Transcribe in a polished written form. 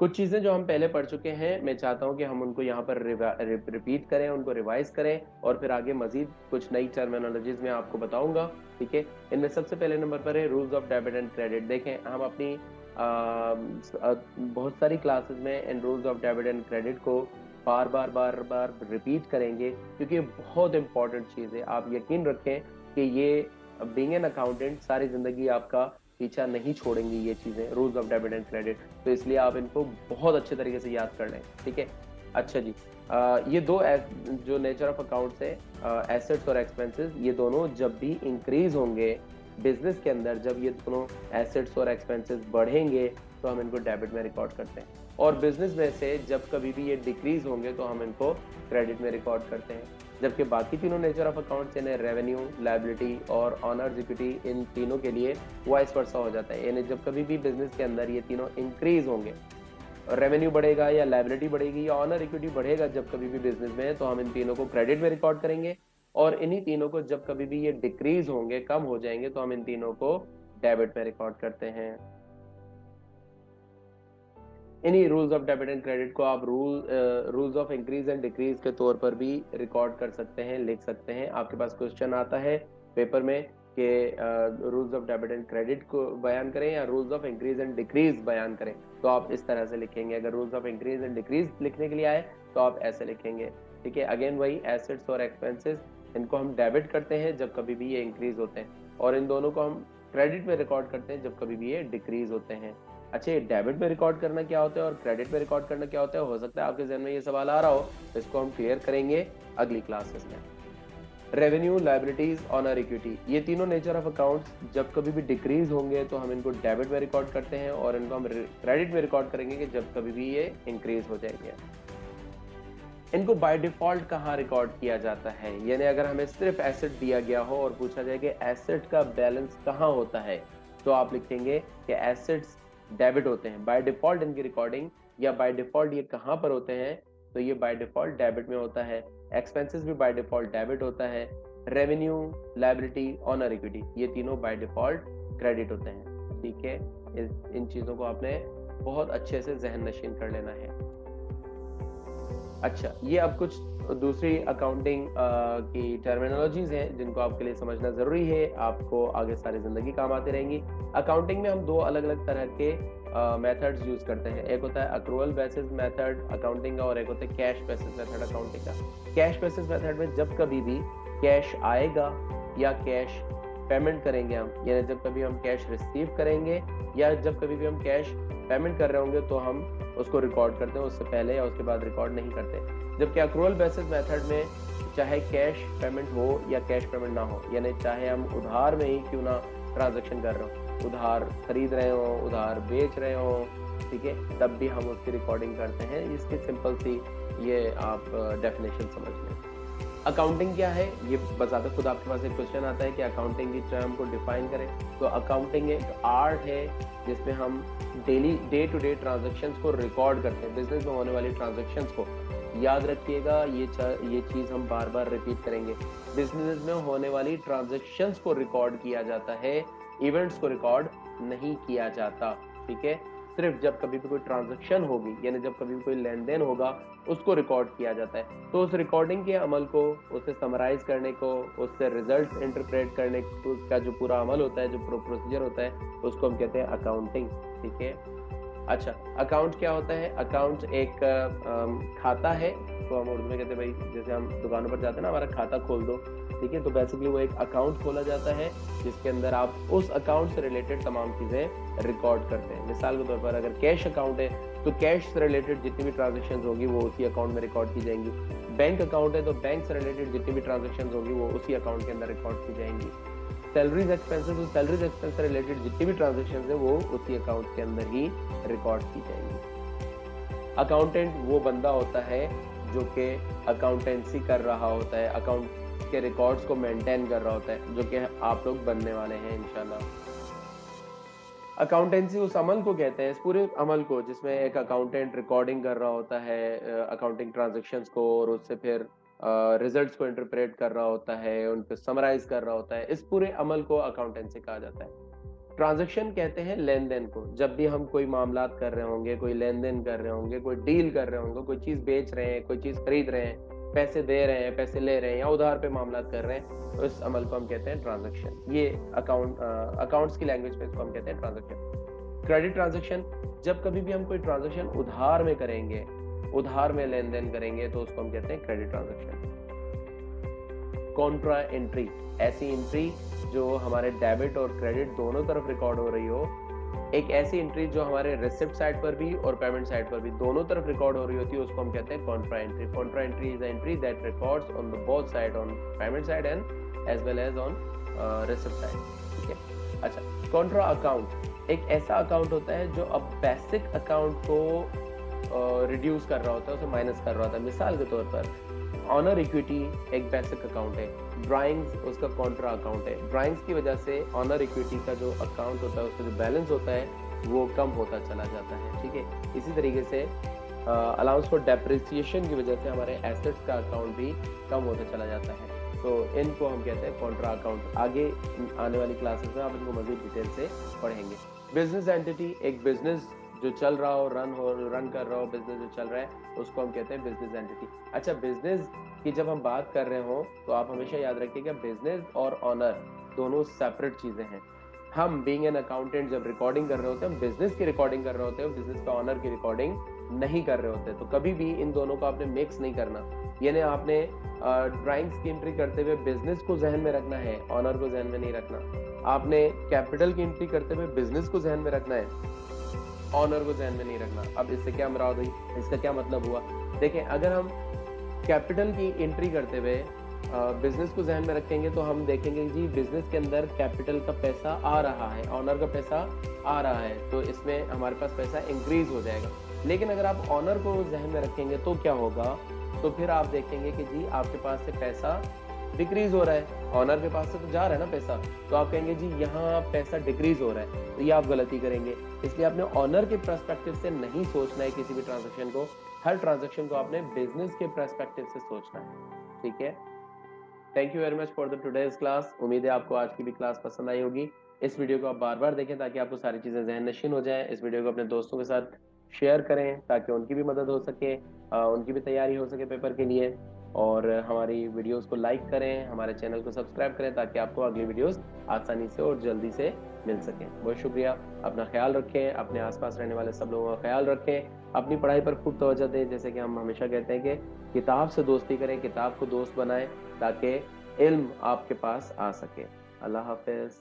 कुछ चीजें जो हम पहले पढ़ चुके हैं, मैं चाहता हूं कि हम उनको यहाँ पर रिपीट करें, उनको रिवाइज करें, और फिर आगे मजीद कुछ नई टर्मिनोलॉजीज में आपको बताऊंगा। ठीक है। इनमें सबसे पहले नंबर पर है rules of debit and credit. देखें, हम अपनी बहुत सारी क्लासेस में इन rules of debit and credit को बार बार बार बार रिपीट करेंगे, क्योंकि ये बहुत इंपॉर्टेंट चीज है। आप यकीन रखें कि ये बीइंग एन अकाउंटेंट सारी जिंदगी आपका पीछा नहीं छोड़ेंगी ये चीजें, rules of debit and credit. तो इसलिए आप इनको बहुत अच्छे तरीके से याद कर लें। ठीक है। अच्छा जी, ये दो जो नेचर ऑफ अकाउंट्स है, एसेट्स और एक्सपेंसेस, ये दोनों जब भी इंक्रीज होंगे बिजनेस के अंदर, जब ये दोनों एसेट्स और एक्सपेंसेस बढ़ेंगे तो हम इनको डेबिट में रिकॉर्ड करते हैं, और बिजनेस में से जब कभी भी ये डिक्रीज होंगे तो हम इनको क्रेडिट में रिकॉर्ड करते हैं। जबकि बाकी तीनों नेचर ऑफ अकाउंट्स यानी रेवेन्यू, लायबिलिटी और ऑनर्स इक्विटी, इन तीनों के लिए वाइस वर्सा हो जाता है। यानी जब कभी भी बिजनेस के अंदर ये तीनों इंक्रीज होंगे, रेवेन्यू बढ़ेगा या लायबिलिटी बढ़ेगी या ऑनर इक्विटी बढ़ेगा जब कभी भी बिजनेस में, तो हम इन तीनों को क्रेडिट में रिकॉर्ड करेंगे। और इन्हीं तीनों को जब कभी भी ये डिक्रीज होंगे, कम हो जाएंगे, तो हम इन तीनों को डेबिट में रिकॉर्ड करते हैं। इन्हीं rules of debit and credit को आप rules of increase and decrease के तौर पर भी रिकॉर्ड कर सकते हैं, लिख सकते हैं। आपके पास क्वेश्चन आता है पेपर में कि rules of debit and credit को बयान करें या rules of increase and decrease बयान करें, तो आप इस तरह से लिखेंगे। अगर rules of increase and decrease लिखने के लिए आए तो आप ऐसे लिखेंगे। ठीक है। अगेन वही एसेट्स और एक्सपेंसेस, इनको हम डेबिट करते हैं जब कभी भी ये इंक्रीज होते हैं, और इन दोनों को हम क्रेडिट में रिकॉर्ड करते हैं जब कभी भी ये डिक्रीज होते हैं। अच्छा, ये डेबिट में रिकॉर्ड करना क्या होता है और क्रेडिट में रिकॉर्ड करना क्या होता है, हो सकता है आपके जहन में ये सवाल आ रहा हो, तो इसको हम क्लियर करेंगे अगली क्लासेस में। रेवेन्यू, लायबिलिटीज, ऑनर इक्विटी, ये तीनों नेचर ऑफ अकाउंट्स जब कभी भी डिक्रीज होंगे तो हम इनको डेबिट में रिकॉर्ड करते हैं, और इनको हम क्रेडिट में रिकॉर्ड करेंगे कि जब कभी भी ये इंक्रीज हो जाएंगे। इनको बाय डिफॉल्ट कहाँ रिकॉर्ड किया जाता है, यानी अगर हमें सिर्फ एसेट दिया गया हो और पूछा जाए कि एसेट का बैलेंस कहाँ होता है, तो आप लिखेंगे कि एसेट्स डेबिट होते हैं बाय डिफॉल्ट। इनकी रिकॉर्डिंग या बाय डिफॉल्ट ये कहाँ पर होते हैं, तो ये बाय डिफॉल्ट डेबिट में होता है। एक्सपेंसेस भी बाय डिफॉल्ट डेबिट होता है। रेवेन्यू, लायबिलिटी, ऑनर इक्विटी, ये तीनों बाय डिफॉल्ट क्रेडिट होते हैं। ठीक है। इन चीजों को आपने बहुत अच्छे से जहन नशीन कर लेना है। अच्छा, ये अब कुछ दूसरी अकाउंटिंग की टर्मिनोलॉजीज हैं जिनको आपके लिए समझना जरूरी है, आपको आगे सारी जिंदगी काम आती रहेंगी। अकाउंटिंग में हम दो अलग अलग तरह के मेथड्स यूज करते हैं। एक होता है अक्रूवल बेसिस मेथड अकाउंटिंग का, और एक होता है कैश बेसिस मेथड अकाउंटिंग का। कैश बेसिस मेथड में जब कभी भी कैश आएगा या कैश पेमेंट करेंगे हम, यानी जब कभी हम कैश रिसीव करेंगे या जब कभी भी हम कैश पेमेंट कर रहे होंगे, तो हम उसको रिकॉर्ड करते हैं, उससे पहले या उसके बाद रिकॉर्ड नहीं करते। जबकि अक्रूवल बेसिस मेथड में चाहे कैश पेमेंट हो या कैश पेमेंट ना हो, यानी चाहे हम उधार में ही क्यों ना ट्रांजेक्शन कर रहे हो, उधार खरीद रहे हो, उधार बेच रहे हो, ठीक है, तब भी हम उसकी रिकॉर्डिंग करते हैं। इसकी सिंपल सी ये आप डेफिनेशन समझ लें। अकाउंटिंग क्या है, ये बताते खुद आपके पास एक क्वेश्चन आता है कि अकाउंटिंग की टर्म को डिफाइन करें। तो अकाउंटिंग एक आर्ट है जिसमें हम daily day to day transactions को रिकॉर्ड करते हैं, बिजनेस में होने वाली ट्रांजेक्शन्स को। याद रखिएगा, ये चीज हम बार बार रिपीट करेंगे। बिजनेस में होने वाली ट्रांजेक्शन्स को रिकॉर्ड किया जाता है, इवेंट्स को रिकॉर्ड नहीं किया जाता। ठीक है। सिर्फ जब कभी भी कोई ट्रांजेक्शन होगी, यानी जब कभी भी कोई लेन देन होगा, उसको रिकॉर्ड किया जाता है। तो उस रिकॉर्डिंग के अमल को, उसे समराइज करने को, उससे रिजल्ट इंटरप्रेट करने का जो पूरा अमल होता है, जो प्रोसीजर होता है, उसको हम कहते हैं अकाउंटिंग। ठीक है। अच्छा, अकाउंट क्या होता है? अकाउंट एक खाता है, तो हम उर्दू में कहते हैं भाई, जैसे हम दुकानों पर जाते हैं ना, हमारा खाता खोल दो। ठीक है। तो बेसिकली वो एक अकाउंट खोला जाता है जिसके अंदर आप उस अकाउंट से रिलेटेड तमाम चीजें रिकॉर्ड करते हैं। मिसाल के तौर पर अगर कैश अकाउंट है तो कैश से रिलेटेड जितनी भी ट्रांजेक्शन होगी वो उसी अकाउंट में रिकॉर्ड की जाएंगी। बैंक अकाउंट है तो बैंक से रिलेटेड जितनी भी ट्रांजेक्शन होगी वो उसी अकाउंट के अंदर रिकॉर्ड की जाएंगी। सैलरीज एक्सपेंसेस, तो सैलरीज एक्सपेंस से रिलेटेड जितनी भी ट्रांजेक्शन है वो उसी अकाउंट के अंदर ही रिकॉर्ड की जाएंगी। अकाउंटेंट वो बंदा होता है जो कि अकाउंटेंसी कर रहा होता है, अकाउंट के रिकॉर्ड्स को मेंटेन कर रहा होता है, जो कि आप लोग बनने वाले हैं इंशाल्लाह। अकाउंटेंसी उस अमल को कहते हैं, इस पूरे अमल को, जिसमें एक अकाउंटेंट रिकॉर्डिंग कर रहा होता है अकाउंटिंग ट्रांजैक्शंस को, और उससे फिर रिजल्ट्स को इंटरप्रेट कर रहा होता है, उन पे समराइज कर रहा होता है। इस पूरे अमल को अकाउंटेंसी कहा जाता है। ट्रांजैक्शन कहते हैं लेन देन को। जब भी हम कोई मामलात कर रहे होंगे, कोई लेन देन कर रहे होंगे, कोई डील कर रहे होंगे, कोई चीज बेच रहे हैं, कोई चीज खरीद रहे हैं, पैसे दे रहे हैं, पैसे ले रहे हैं, या उधार पे मामलात कर रहे हैं, तो इस अमल को हम कहते हैं ट्रांजैक्शन। ये अकाउंट्स की लैंग्वेज में इसको हम कहते हैं ट्रांजैक्शन। क्रेडिट ट्रांजैक्शन, जब कभी भी हम कोई ट्रांजैक्शन उधार में करेंगे, उधार में लेन देन करेंगे, तो उसको हम कहते हैं क्रेडिट ट्रांजैक्शन। कॉन्ट्रा एंट्री, ऐसी एंट्री जो हमारे डेबिट और क्रेडिट दोनों तरफ रिकॉर्ड हो रही हो। एक ऐसी एंट्री जो हमारे रिसिप्ट साइड पर भी और पेमेंट साइड पर भी दोनों तरफ रिकॉर्ड हो रही होती है, उसको हम कहते हैं contra entry. Contra entry is entry that records on the both side, on payment side and as well as on receipt side. ठीक है। अच्छा, कॉन्ट्रा अकाउंट एक ऐसा अकाउंट होता है जो अब बेसिक अकाउंट को रिड्यूस कर रहा होता है, उसे माइनस कर रहा होता है। मिसाल के तौर पर ऑनर इक्विटी एक बेसिक अकाउंट है, ड्राइंग्स उसका कॉन्ट्रा अकाउंट है। ड्राइंग्स की वजह से ऑनर इक्विटी का जो अकाउंट होता है, उसका जो बैलेंस होता है वो कम होता चला जाता है। ठीक है। इसी तरीके से अलाउंस फॉर डेप्रिसिएशन की वजह से हमारे एसेट्स का अकाउंट भी कम होता चला जाता है। तो इनको हम कहते हैं कॉन्ट्रा अकाउंट। आगे आने वाली क्लासेस में आप इनको मजीद डिटेल से पढ़ेंगे। बिजनेस एंटिटी, एक बिजनेस जो चल रहा हो, रन कर रहा हो, बिजनेस जो चल रहा है, उसको हम कहते हैं बिजनेस एंटिटी। अच्छा, बिजनेस की जब हम बात कर रहे हो तो आप हमेशा याद रखिएगा बिजनेस और ऑनर दोनों सेपरेट चीजें हैं। हम बीइंग एन अकाउंटेंट जब रिकॉर्डिंग कर रहे होते हैं, हम बिजनेस की रिकॉर्डिंग कर रहे होते हैं, बिजनेस का ऑनर की रिकॉर्डिंग नहीं कर रहे होते। तो कभी भी इन दोनों को आपने मिक्स नहीं करना। यानी आपने ड्राइंग्स की एंट्री करते हुए बिजनेस को जहन में रखना है, ऑनर को जहन में नहीं रखना। आपने कैपिटल की एंट्री करते हुए बिजनेस को जहन में रखना है, ऑनर को जहन में नहीं रखना। अब इससे क्या मुराद हुई, इसका क्या मतलब हुआ? देखें, अगर हम कैपिटल की एंट्री करते हुए बिजनेस को जहन में रखेंगे तो हम देखेंगे जी बिजनेस के अंदर कैपिटल का पैसा आ रहा है, ऑनर का पैसा आ रहा है, तो इसमें हमारे पास पैसा इंक्रीज हो जाएगा। लेकिन अगर आप ऑनर को जहन में रखेंगे तो क्या होगा? तो फिर आप देखेंगे कि जी आपके पास से पैसा डिक्रीज हो रहा है, ऑनर के पास से तो जा रहा है ना पैसा, तो आप कहेंगे जी यहाँ पैसा डिक्रीज हो रहा है, तो ये आप गलती करेंगे। इसलिए आपने ऑनर के पर्सपेक्टिव से नहीं सोचना है किसी भी ट्रांजैक्शन को। हर ट्रांजैक्शन को आपने बिजनेस के पर्सपेक्टिव से सोचना है। ठीक है। Thank you very much for the today's class. उम्मीद है आपको आज की भी क्लास पसंद आई होगी। इस वीडियो को आप बार बार देखें ताकि आपको सारी चीजें ज़हन नशीन हो जाए। इस वीडियो को अपने दोस्तों के साथ शेयर करें ताकि उनकी भी मदद हो सके, उनकी भी तैयारी हो सके पेपर के लिए। और हमारी वीडियोस को लाइक करें, हमारे चैनल को सब्सक्राइब करें ताकि आपको अगली वीडियोस आसानी से और जल्दी से मिल सकें। बहुत शुक्रिया। अपना ख्याल रखें, अपने आसपास रहने वाले सब लोगों का ख्याल रखें, अपनी पढ़ाई पर खूब तवज्जो दें। जैसे कि हम हमेशा कहते हैं कि किताब से दोस्ती करें, किताब को दोस्त बनाएं ताकि इल्म आपके पास आ सके। अल्लाह हाफिज।